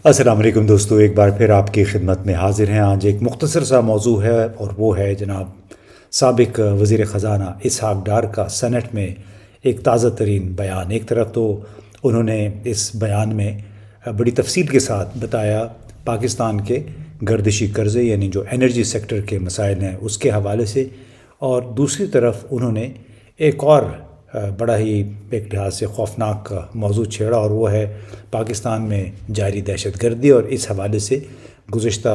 السلام علیکم دوستو، ایک بار پھر آپ کی خدمت میں حاضر ہیں۔ آج ایک مختصر سا موضوع ہے اور وہ ہے جناب سابق وزیر خزانہ اسحاق ڈار کا سینٹ میں ایک تازہ ترین بیان۔ ایک طرف تو انہوں نے اس بیان میں بڑی تفصیل کے ساتھ بتایا پاکستان کے گردشی قرضے یعنی جو انرجی سیکٹر کے مسائل ہیں اس کے حوالے سے، اور دوسری طرف انہوں نے ایک اور بڑا ہی ایک لحاظ سے خوفناک موضوع چھیڑا، اور وہ ہے پاکستان میں جاری دہشت گردی اور اس حوالے سے گزشتہ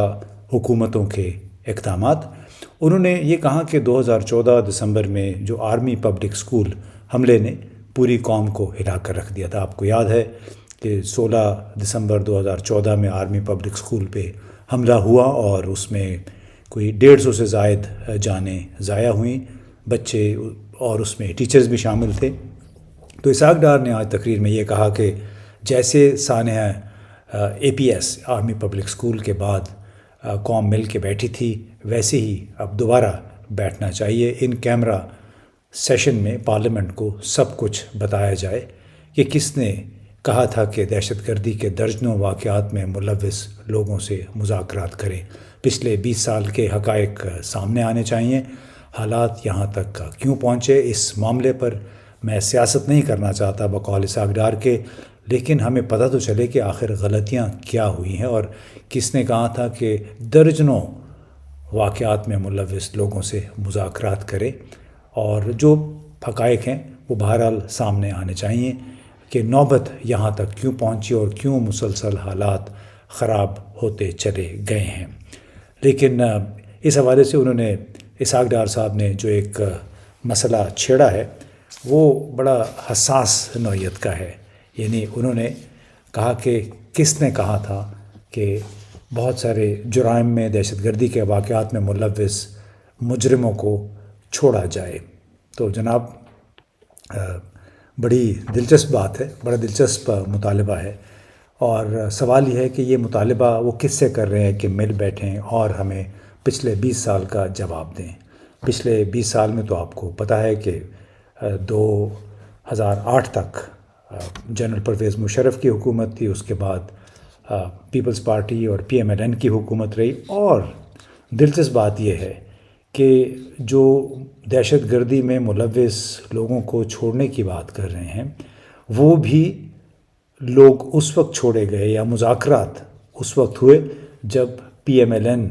حکومتوں کے اقدامات۔ انہوں نے یہ کہا کہ 2014 دسمبر میں جو آرمی پبلک اسکول حملے نے پوری قوم کو ہلا کر رکھ دیا تھا۔ آپ کو یاد ہے کہ 16 دسمبر 2014 میں آرمی پبلک اسکول پہ حملہ ہوا اور اس میں کوئی 150 سے زائد جانیں ضائع ہوئیں، بچے اور اس میں ٹیچرز بھی شامل تھے۔ تو اسحاق ڈار نے آج تقریر میں یہ کہا کہ جیسے سانحہ APS آرمی پبلک اسکول کے بعد قوم مل کے بیٹھی تھی، ویسے ہی اب دوبارہ بیٹھنا چاہیے۔ ان کیمرہ سیشن میں پارلیمنٹ کو سب کچھ بتایا جائے کہ کس نے کہا تھا کہ دہشت گردی کے درجنوں واقعات میں ملوث لوگوں سے مذاکرات کریں۔ پچھلے 20 سال کے حقائق سامنے آنے چاہیے، حالات یہاں تک کیوں پہنچے۔ اس معاملے پر میں سیاست نہیں کرنا چاہتا بقول اسحاق ڈار کے، لیکن ہمیں پتہ تو چلے کہ آخر غلطیاں کیا ہوئی ہیں اور کس نے کہا تھا کہ درجنوں واقعات میں ملوث لوگوں سے مذاکرات کرے، اور جو حقائق ہیں وہ بہرحال سامنے آنے چاہیے کہ نوبت یہاں تک کیوں پہنچی اور کیوں مسلسل حالات خراب ہوتے چلے گئے ہیں۔ لیکن اس حوالے سے انہوں نے اسحاق ڈار صاحب نے جو ایک مسئلہ چھیڑا ہے وہ بڑا حساس نوعیت کا ہے۔ یعنی انہوں نے کہا کہ کس نے کہا تھا کہ بہت سارے جرائم میں دہشت گردی کے واقعات میں ملوث مجرموں کو چھوڑا جائے۔ تو جناب بڑی دلچسپ بات ہے، بڑا دلچسپ مطالبہ ہے، اور سوال یہ ہے کہ یہ مطالبہ وہ کس سے کر رہے ہیں کہ مل بیٹھیں اور ہمیں پچھلے 20 سال کا جواب دیں۔ پچھلے 20 سال میں تو آپ کو پتہ ہے کہ 2008 تک جنرل پرویز مشرف کی حکومت تھی، اس کے بعد پیپلز پارٹی اور PMLN کی حکومت رہی، اور دلچسپ بات یہ ہے کہ جو دہشت گردی میں ملوث لوگوں کو چھوڑنے کی بات کر رہے ہیں وہ بھی لوگ اس وقت چھوڑے گئے یا مذاکرات اس وقت ہوئے جب PMLN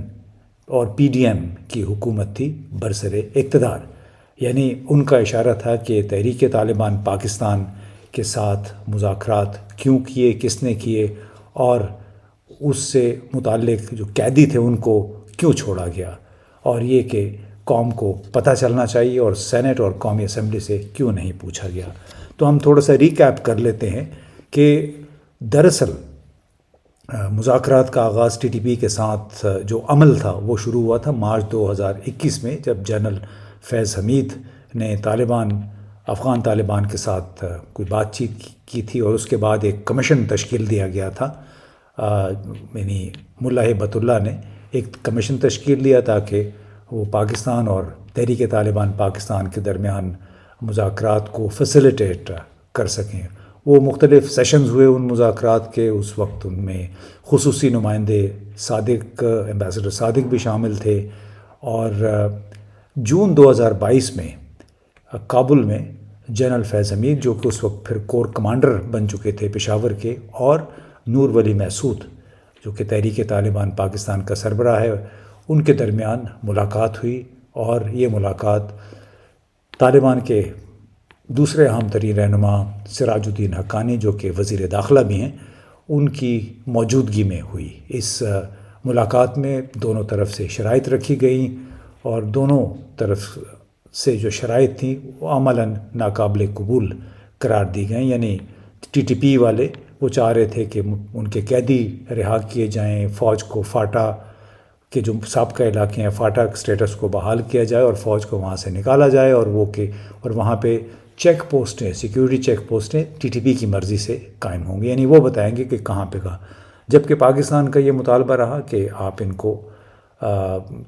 اور PDM کی حکومت تھی برسر اقتدار۔ یعنی ان کا اشارہ تھا کہ تحریک طالبان پاکستان کے ساتھ مذاکرات کیوں کیے، کس نے کیے، اور اس سے متعلق جو قیدی تھے ان کو کیوں چھوڑا گیا، اور یہ کہ قوم کو پتہ چلنا چاہیے اور سینٹ اور قومی اسمبلی سے کیوں نہیں پوچھا گیا۔ تو ہم تھوڑا سا ریکیپ کر لیتے ہیں کہ دراصل مذاکرات کا آغاز TTP کے ساتھ جو عمل تھا وہ شروع ہوا تھا مارچ 2021 میں، جب جنرل فیض حمید نے افغان طالبان کے ساتھ کوئی بات چیت کی تھی، اور اس کے بعد ایک کمیشن تشکیل دیا گیا تھا۔ یعنی ملا ہیبت اللہ نے ایک کمیشن تشکیل دیا تاکہ وہ پاکستان اور تحریک طالبان پاکستان کے درمیان مذاکرات کو فیسیلیٹیٹ کر سکیں۔ وہ مختلف سیشنز ہوئے ان مذاکرات کے، اس وقت ان میں خصوصی نمائندے ایمبیسڈر صادق بھی شامل تھے، اور جون 2022 میں کابل میں جنرل فیض حمید جو کہ اس وقت پھر کور کمانڈر بن چکے تھے پشاور کے، اور نور ولی محسود جو کہ تحریک طالبان پاکستان کا سربراہ ہے، ان کے درمیان ملاقات ہوئی، اور یہ ملاقات طالبان کے دوسرے اہم ترین رہنما سراج الدین حقانی جو کہ وزیر داخلہ بھی ہیں ان کی موجودگی میں ہوئی۔ اس ملاقات میں دونوں طرف سے شرائط رکھی گئیں، اور دونوں طرف سے جو شرائط تھیں وہ عملاً ناقابل قبول قرار دی گئیں۔ یعنی TTP والے وہ چاہ رہے تھے کہ ان کے قیدی رہا کیے جائیں، فوج کو فاٹا کے جو سابقہ علاقے ہیں فاٹا اسٹیٹس کو بحال کیا جائے اور فوج کو وہاں سے نکالا جائے، اور وہاں پہ چیک پوسٹیں، سیکیورٹی چیک پوسٹیں TTP کی مرضی سے قائم ہوں گی۔ یعنی وہ بتائیں گے کہ کہاں پہ کہاں، جبکہ پاکستان کا یہ مطالبہ رہا کہ آپ ان کو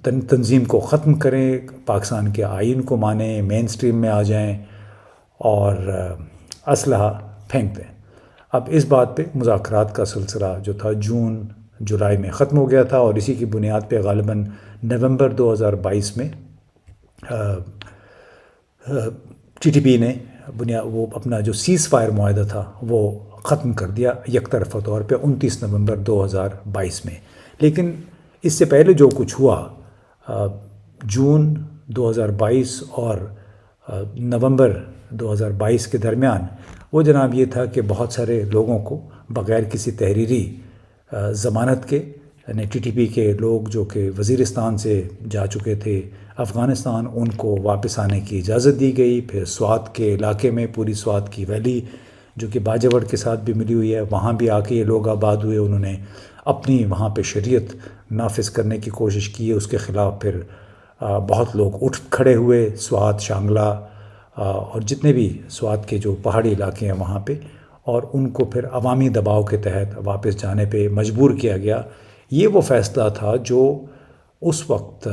تنظیم کو ختم کریں، پاکستان کے آئین کو مانیں، مین سٹریم میں آ جائیں اور اسلحہ پھینک دیں۔ اب اس بات پہ مذاکرات کا سلسلہ جو تھا جون جولائی میں ختم ہو گیا تھا، اور اسی کی بنیاد پہ غالباً نومبر 2022 میں ٹی ٹی پی نے وہ اپنا جو سیز فائر معاہدہ تھا وہ ختم کر دیا یک طرفہ طور پہ 29 نومبر 2022 میں۔ لیکن اس سے پہلے جو کچھ ہوا جون 2022 اور نومبر 2022 کے درمیان، وہ جناب یہ تھا کہ بہت سارے لوگوں کو بغیر کسی تحریری ضمانت کے، یعنی ٹی ٹی پی کے لوگ جو کہ وزیرستان سے جا چکے تھے افغانستان، ان کو واپس آنے کی اجازت دی گئی۔ پھر سوات کے علاقے میں، پوری سوات کی ویلی جو کہ باجوڑ کے ساتھ بھی ملی ہوئی ہے، وہاں بھی آ کے یہ لوگ آباد ہوئے۔ انہوں نے اپنی وہاں پہ شریعت نافذ کرنے کی کوشش کی، اس کے خلاف پھر بہت لوگ اٹھ کھڑے ہوئے، سوات، شانگلہ اور جتنے بھی سوات کے جو پہاڑی علاقے ہیں وہاں پہ، اور ان کو پھر عوامی دباؤ کے تحت واپس جانے پہ مجبور کیا گیا۔ یہ وہ فیصلہ تھا جو اس وقت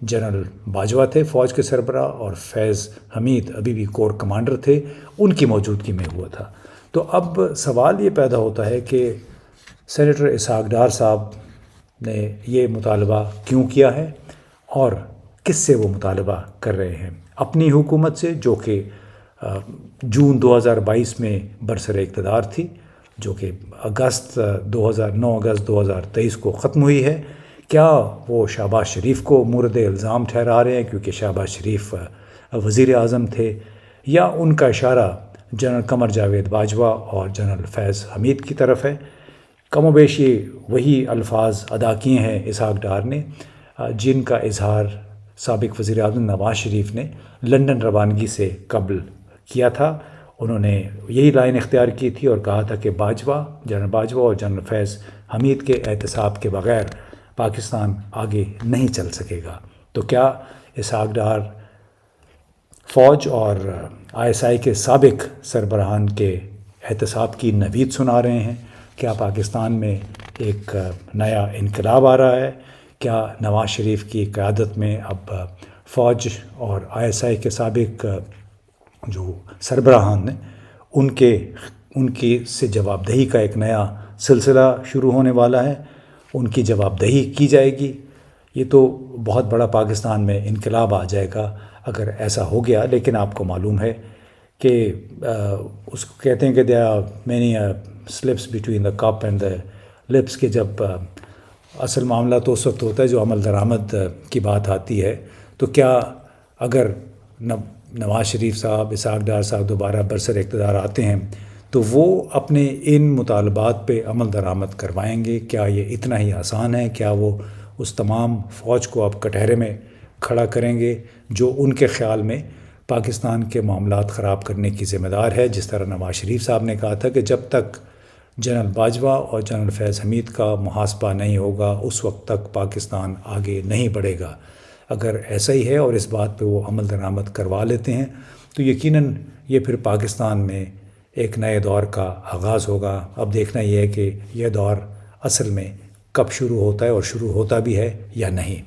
جنرل باجوہ تھے فوج کے سربراہ، اور فیض حمید ابھی بھی کور کمانڈر تھے، ان کی موجودگی میں ہوا تھا۔ تو اب سوال یہ پیدا ہوتا ہے کہ سینیٹر اسحاق ڈار صاحب نے یہ مطالبہ کیوں کیا ہے، اور کس سے وہ مطالبہ کر رہے ہیں؟ اپنی حکومت سے جو کہ جون 2022 میں برسر اقتدار تھی، جو کہ 9 اگست 2023 کو ختم ہوئی ہے۔ کیا وہ شہباز شریف کو مورد الزام ٹھہرا رہے ہیں کیونکہ شہباز شریف وزیر اعظم تھے، یا ان کا اشارہ جنرل قمر جاوید باجوہ اور جنرل فیض حمید کی طرف ہے؟ کم و بیش وہی الفاظ ادا کیے ہیں اسحاق ڈار نے جن کا اظہار سابق وزیر اعظم نواز شریف نے لندن روانگی سے قبل کیا تھا۔ انہوں نے یہی لائن اختیار کی تھی اور کہا تھا کہ جنرل باجوہ اور جنرل فیض حمید کے احتساب کے بغیر پاکستان آگے نہیں چل سکے گا۔ تو کیا اسحاق ڈار فوج اور ISI کے سابق سربراہان کے احتساب کی نوید سنا رہے ہیں؟ کیا پاکستان میں ایک نیا انقلاب آ رہا ہے؟ کیا نواز شریف کی قیادت میں اب فوج اور ISI کے سابق جو سربراہان ہیں ان کی سے جواب دہی کا ایک نیا سلسلہ شروع ہونے والا ہے؟ ان کی جواب دہی کی جائے گی؟ یہ تو بہت بڑا پاکستان میں انقلاب آ جائے گا اگر ایسا ہو گیا۔ لیکن آپ کو معلوم ہے کہ اس کو کہتے ہیں کہ there are many slips between the cup and the lips, کہ جب اصل معاملہ تو اس وقت ہوتا ہے جو عمل درآمد کی بات آتی ہے۔ تو کیا اگر نواز شریف صاحب، اسحاق ڈار صاحب دوبارہ برسر اقتدار آتے ہیں تو وہ اپنے ان مطالبات پہ عمل درآمد کروائیں گے؟ کیا یہ اتنا ہی آسان ہے؟ کیا وہ اس تمام فوج کو اب کٹہرے میں کھڑا کریں گے جو ان کے خیال میں پاکستان کے معاملات خراب کرنے کی ذمہ دار ہے؟ جس طرح نواز شریف صاحب نے کہا تھا کہ جب تک جنرل باجوہ اور جنرل فیض حمید کا محاسبہ نہیں ہوگا اس وقت تک پاکستان آگے نہیں بڑھے گا۔ اگر ایسا ہی ہے اور اس بات پہ وہ عمل درآمد کروا لیتے ہیں تو یقیناً یہ پھر پاکستان میں ایک نئے دور کا آغاز ہوگا۔ اب دیکھنا یہ ہے کہ یہ دور اصل میں کب شروع ہوتا ہے اور شروع ہوتا بھی ہے یا نہیں۔